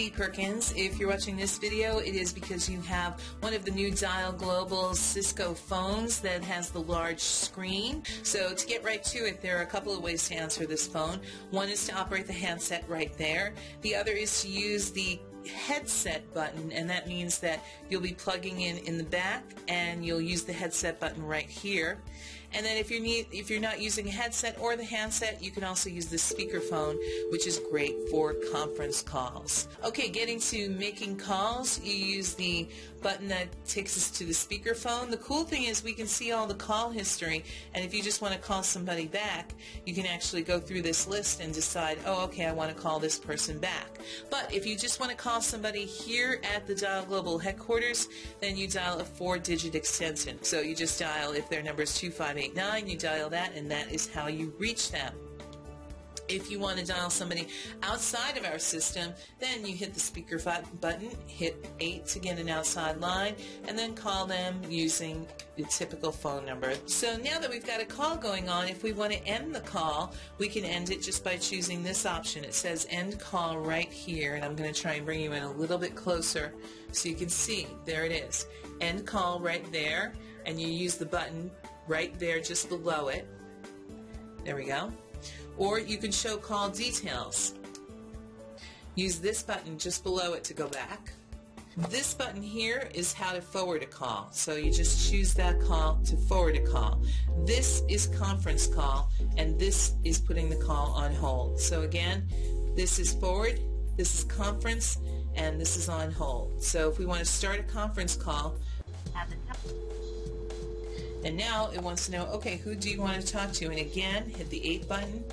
Dee Perkins. If you're watching this video, it is because you have one of the new Dial Global Cisco phones that has the large screen. So to get right to it, there are a couple of ways to answer this phone. One is to operate the handset right there. The other is to use the headset button, and that means that you'll be plugging in the back and you'll use the headset button right here. And then if you're not using a headset or the handset, you can also use the speakerphone, which is great for conference calls. Okay, getting to making calls, you use the button that takes us to the speakerphone. The cool thing is we can see all the call history, and if you just want to call somebody back, you can actually go through this list and decide, oh, okay, I want to call this person back. But if you just want to call somebody here at the Dial Global headquarters, then you dial a 4-digit extension. So you just dial, if their number is 2589, you dial that, and that is how you reach them. If you want to dial somebody outside of our system, then you hit the speaker button, hit 8 to get an outside line, and then call them using the typical phone number. So now that we've got a call going on, if we want to end the call, we can end it just by choosing this option. It says end call right here, and I'm going to try and bring you in a little bit closer so you can see. There it is. End call right there, and you use the button right there just below it. There we go. Or you can show call details. Use this button just below it to go back. This button here is how to forward a call. So you just choose that call to forward a call. This is conference call, and this is putting the call on hold. So again, this is forward, this is conference, and this is on hold. So if we want to start a conference call, and now it wants to know, okay, who do you want to talk to? And again, hit the 8 button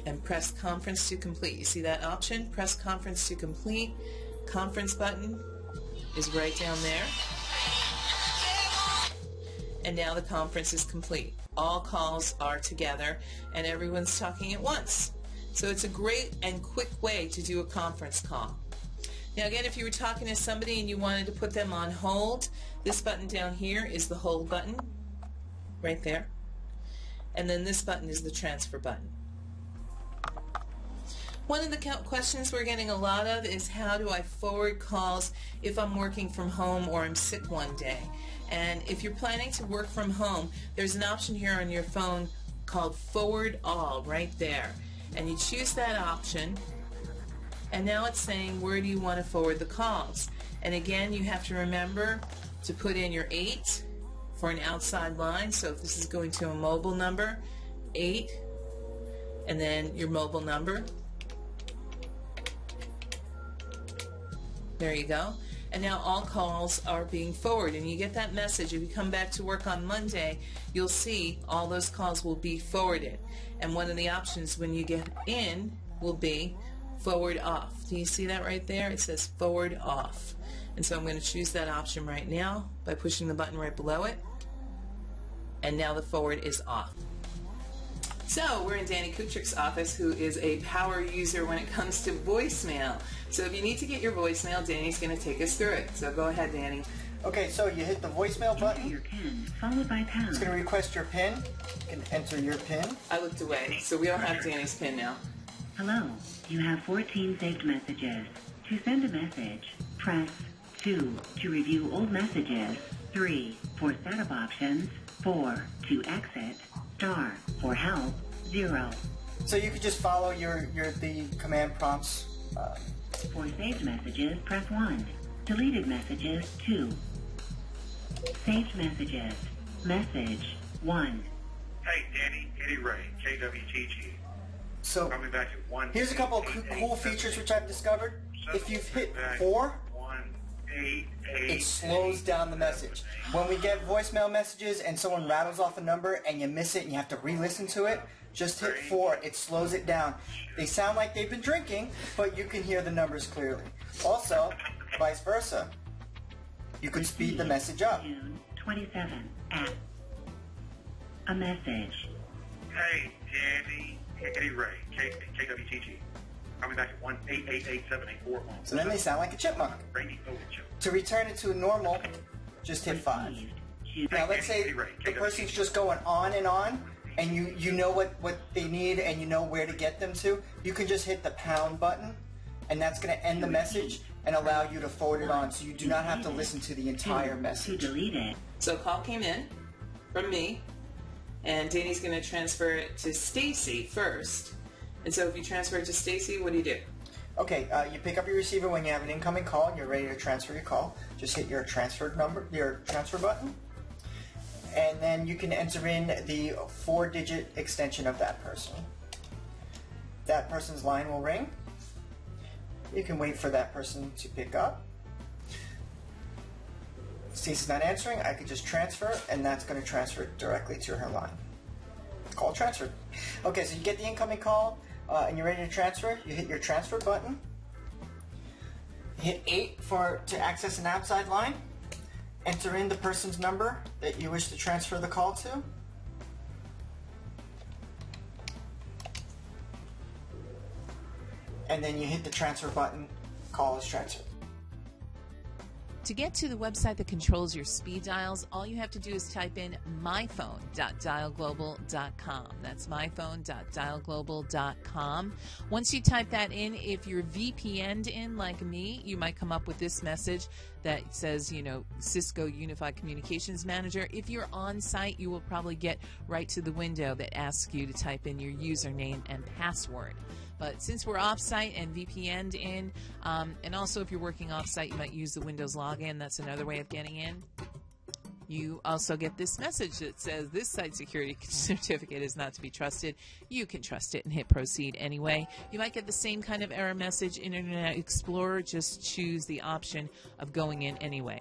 and press conference to complete. You see that option? Press conference to complete. Conference button is right down there. And now the conference is complete. All calls are together and everyone's talking at once. So it's a great and quick way to do a conference call. Now again, if you were talking to somebody and you wanted to put them on hold, this button down here is the hold button, right there. And then this button is the transfer button. One of the questions we're getting a lot of is, how do I forward calls if I'm working from home or I'm sick one day? And if you're planning to work from home, there's an option here on your phone called Forward All right there. And you choose that option. And now it's saying, where do you want to forward the calls? And again, you have to remember to put in your 8 for an outside line. So if this is going to a mobile number, 8, and then your mobile number. There you go. And now all calls are being forwarded. And you get that message. If you come back to work on Monday, you'll see all those calls will be forwarded. And one of the options when you get in will be forward off. Do you see that right there? It says forward off. And so I'm going to choose that option right now by pushing the button right below it. And now the forward is off. So we're in Danny Kutrick's office, who is a power user when it comes to voicemail. So if you need to get your voicemail, Danny's going to take us through it. So go ahead, Danny. Okay, so you hit the voicemail button. Enter your PIN, followed by pound. It's going to request your PIN. You can enter your PIN. I looked away, so we don't have Danny's PIN now. Hello, you have 14 saved messages. To send a message, press 2 to review old messages, 3 for setup options, 4 to exit, star for help, 0. So you could just follow the command prompts. For saved messages, press 1. Deleted messages, 2. Saved messages. Message 1. Hey, Danny, Eddie Ray, KWTG. So Coming back at 1. here's a couple of cool features which I've discovered. If you've hit 4, it slows down the message. When we get voicemail messages and someone rattles off a number and you miss it and you have to re-listen to it, just hit 4. It slows it down. They sound like they've been drinking, but you can hear the numbers clearly. Also, vice versa, you can speed the message up. June 27 at a message. Hey, Danny, Eddie Ray, KWTG. Coming back at 1-888-7841. So then they sound like a chipmunk. Randy Ovichuk. To return it to normal, just hit 5. Received. Now let's say the person's just going on and on. and you know what they need and you know where to get them to, you can just hit the pound button, and that's going to end the message and allow you to forward it on, so you do not have to listen to the entire message. To delete it. So a call came in from me, and Danny's going to transfer it to Stacy first. And so if you transfer it to Stacy, what do you do? Okay, you pick up your receiver when you have an incoming call and you're ready to transfer your call. Just hit your transfer button, and then you can enter in the 4-digit extension of that person. That person's line will ring. You can wait for that person to pick up. Stacy's not answering, I could just transfer, and that's going to transfer it directly to her line. Call transferred. Okay, so you get the incoming call, and you're ready to transfer. You hit your transfer button. Hit 8 to access an outside line. Enter in the person's number that you wish to transfer the call to. And then you hit the transfer button. Call is transferred. To get to the website that controls your speed dials, all you have to do is type in myphone.dialglobal.com. That's myphone.dialglobal.com. Once you type that in, if you're VPN'd in like me, you might come up with this message that says, Cisco Unified Communications Manager. If you're on site, you will probably get right to the window that asks you to type in your username and password. But since we're off-site and VPN'd in, and also if you're working off-site, you might use the Windows login. That's another way of getting in. You also get this message that says this site security certificate is not to be trusted. You can trust it and hit proceed anyway. You might get the same kind of error message in Internet Explorer. Just choose the option of going in anyway.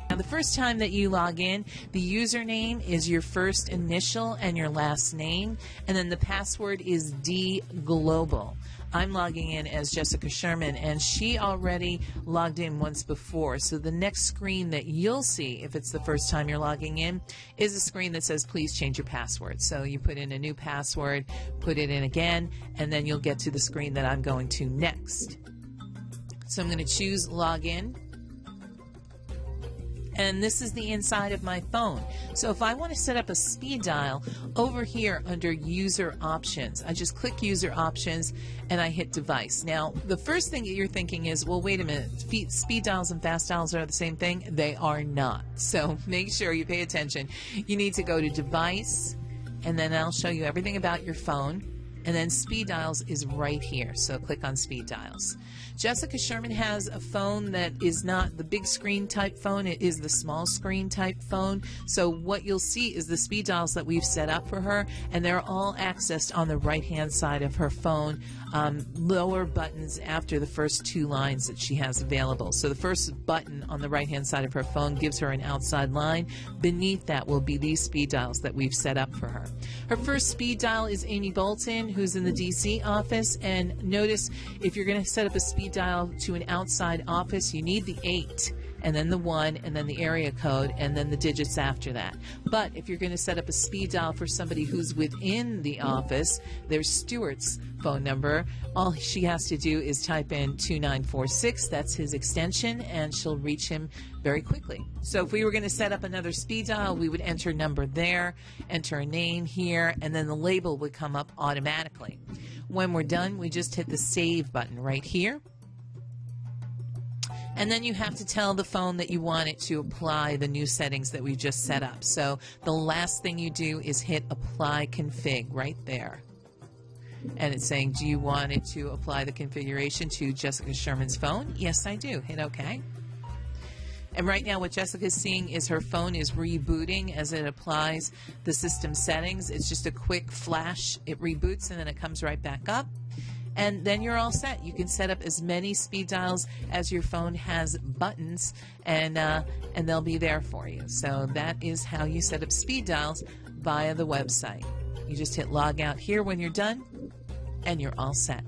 Now, the first time that you log in, the username is your first initial and your last name, and then the password is DGlobal. I'm logging in as Jessica Sherman, and she already logged in once before. So the next screen that you'll see, if it's the first time you're logging in, is a screen that says, please change your password. So you put in a new password, put it in again, and then you'll get to the screen that I'm going to next. So I'm going to choose Login. And this is the inside of my phone. So if I want to set up a speed dial, over here under User Options, I just click User Options and I hit Device. Now, the first thing that you're thinking is, well, wait a minute, speed dials and fast dials are the same thing? They are not. So make sure you pay attention. You need to go to Device, and then I'll show you everything about your phone. And then speed dials is right here, so click on speed dials. Jessica Sherman has a phone that is not the big screen type phone, it is the small screen type phone. So what you'll see is the speed dials that we've set up for her, and they're all accessed on the right hand side of her phone, lower buttons after the first 2 lines that she has available. So the first button on the right hand side of her phone gives her an outside line. Beneath that will be these speed dials that we've set up for her. Her first speed dial is Amy Bolton, who's in the DC office, and notice if you're going to set up a speed dial to an outside office, you need the 8 and then the 1 and then the area code and then the digits after that. But if you're going to set up a speed dial for somebody who's within the office, there's Stuart's phone number. All she has to do is type in 2946, that's his extension, and she'll reach him very quickly. So if we were going to set up another speed dial, we would enter number there, enter a name here, and then the label would come up automatically. When we're done, we just hit the Save button right here. And then you have to tell the phone that you want it to apply the new settings that we've just set up. So the last thing you do is hit Apply Config right there. And it's saying, do you want it to apply the configuration to Jessica Sherman's phone? Yes, I do. Hit OK. And right now what Jessica's seeing is her phone is rebooting as it applies the system settings. It's just a quick flash. It reboots and then it comes right back up. And then you're all set. You can set up as many speed dials as your phone has buttons, and they'll be there for you. So that is how you set up speed dials via the website. You just hit log out here when you're done, and you're all set.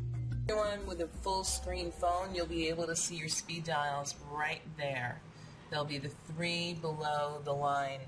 Everyone with a full screen phone, you'll be able to see your speed dials right there. There'll be the 3 below the line